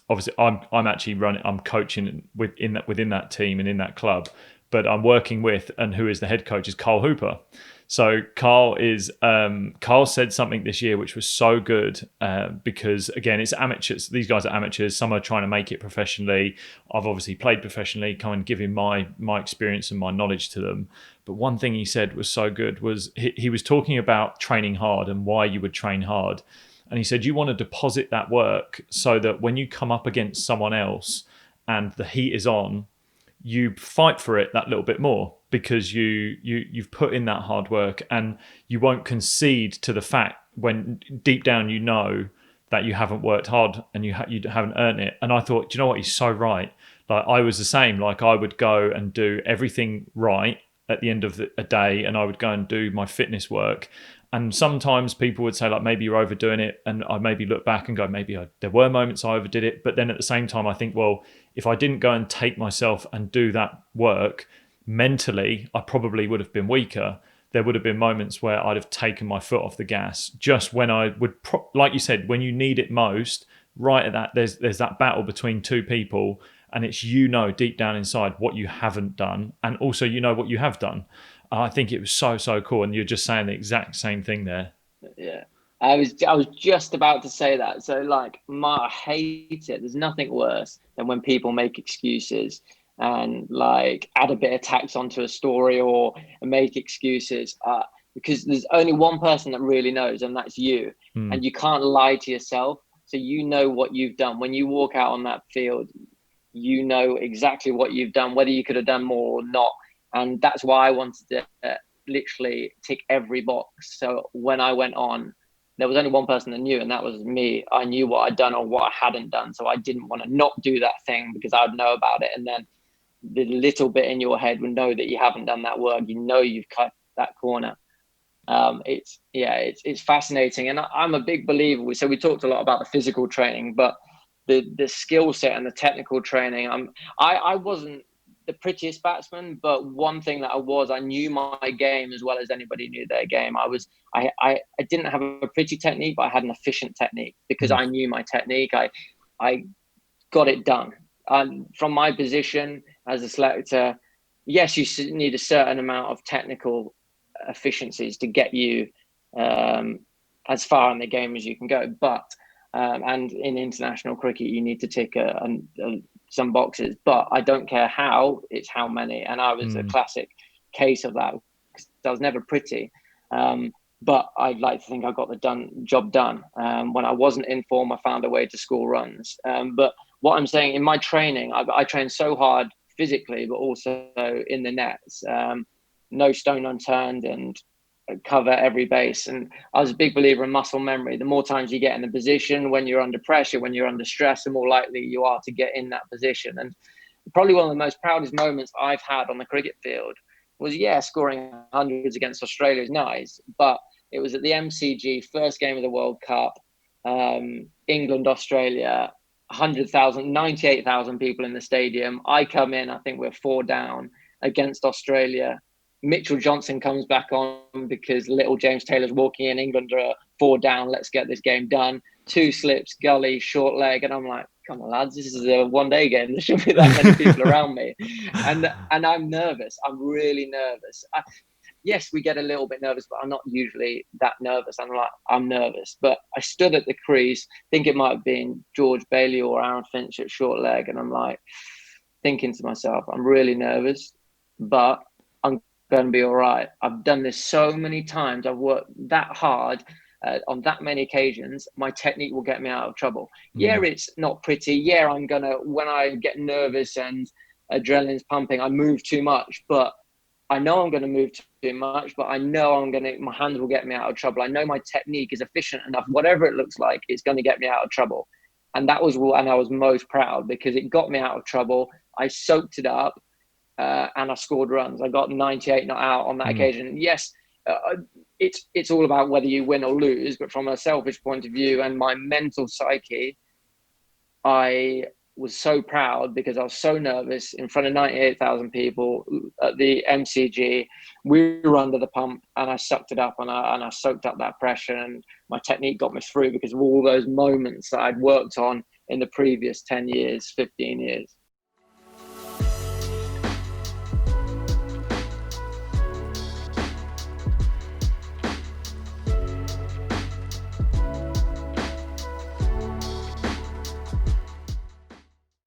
obviously I'm actually running, I'm coaching within that team and in that club, but I'm working with, and who is the head coach is Carl Hooper. So Carl said something this year which was so good, because again, it's amateurs. These guys are amateurs. Some are trying to make it professionally. I've obviously played professionally, come and give him my experience and my knowledge to them. But one thing he said was so good was he was talking about training hard and why you would train hard. And he said you want to deposit that work so that when you come up against someone else and the heat is on, you fight for it that little bit more, because you've put in that hard work, and you won't concede to the fact when deep down you know that you haven't worked hard and you haven't earned it. And I thought, do you know what, he's so right. Like, I was the same. Like, I would go and do everything right at the end of a day, and I would go and do my fitness work. And sometimes people would say, like, maybe you're overdoing it, and I maybe look back and go, there were moments I overdid it. But then at the same time, I think, well, if I didn't go and take myself and do that work mentally, I probably would have been weaker. There would have been moments where I'd have taken my foot off the gas, just when I would, like you said, when you need it most. Right at that, there's that battle between two people, and it's, deep down inside what you haven't done, and also what you have done. I think it was so cool, and you're just saying the exact same thing there. Yeah. I was just about to say that. So like, I hate it. There's nothing worse than when people make excuses and like add a bit of tax onto a story or make excuses, because there's only one person that really knows, and that's you. Mm. And you can't lie to yourself. So you know what you've done. When you walk out on that field, you know exactly what you've done, whether you could have done more or not. And that's why I wanted to literally tick every box. So when I went on, there was only one person that knew, and that was me. I knew what I'd done or what I hadn't done. So I didn't want to not do that thing because I'd know about it. And then the little bit in your head would know that you haven't done that work. You've cut that corner. It's fascinating. And I'm a big believer. So we talked a lot about the physical training, but the skill set and the technical training. I wasn't the prettiest batsman, but one thing that I knew my game as well as anybody knew their game. I didn't have a pretty technique, but I had an efficient technique because Mm. I knew my technique. I got it done. From my position as a selector, yes, you need a certain amount of technical efficiencies to get you as far in the game as you can go, but and in international cricket, you need to tick some boxes, but I don't care how, it's how many. And I was a Mm. classic case of that because I was never pretty. But I'd like to think I got the job done. When I wasn't in form, I found a way to score runs. But what I'm saying, in my training, I train so hard physically, but also in the nets. No stone unturned, and cover every base. And I was a big believer in muscle memory. The more times you get in the position when you're under pressure, when you're under stress, the more likely you are to get in that position. And probably one of the most proudest moments I've had on the cricket field was, scoring hundreds against Australia is nice, but it was at the MCG, first game of the World Cup, England, Australia, 100,000, 98,000 people in the stadium. I come in, I think we're 4 down against Australia. Mitchell Johnson comes back on because little James Taylor's walking in. England are 4 down. Let's get this game done. 2 slips, gully, short leg. And I'm like, come on, lads, this is a one-day game. There shouldn't be that many people around me. And I'm nervous. I'm really nervous. Yes, we get a little bit nervous, but I'm not usually that nervous. I'm nervous. But I stood at the crease. I think it might have been George Bailey or Aaron Finch at short leg. And I'm like, thinking to myself, I'm really nervous, but I'm going to be all right. I've done this so many times. I've worked that hard on that many occasions. My technique will get me out of trouble. Yeah, Mm. it's not pretty. Yeah, when I get nervous and adrenaline's pumping, I move too much, but I know I'm going to move too much, but I know my hands will get me out of trouble. I know my technique is efficient enough. Whatever it looks like, it's going to get me out of trouble. And that was when I was most proud, because it got me out of trouble. I soaked it up. And I scored runs. I got 98 not out on that Mm. occasion. Yes, it's all about whether you win or lose, but from a selfish point of view and my mental psyche, I was so proud because I was so nervous in front of 98,000 people at the MCG. We were under the pump, and I sucked it up, and I soaked up that pressure, and my technique got me through because of all those moments that I'd worked on in the previous 10 years, 15 years.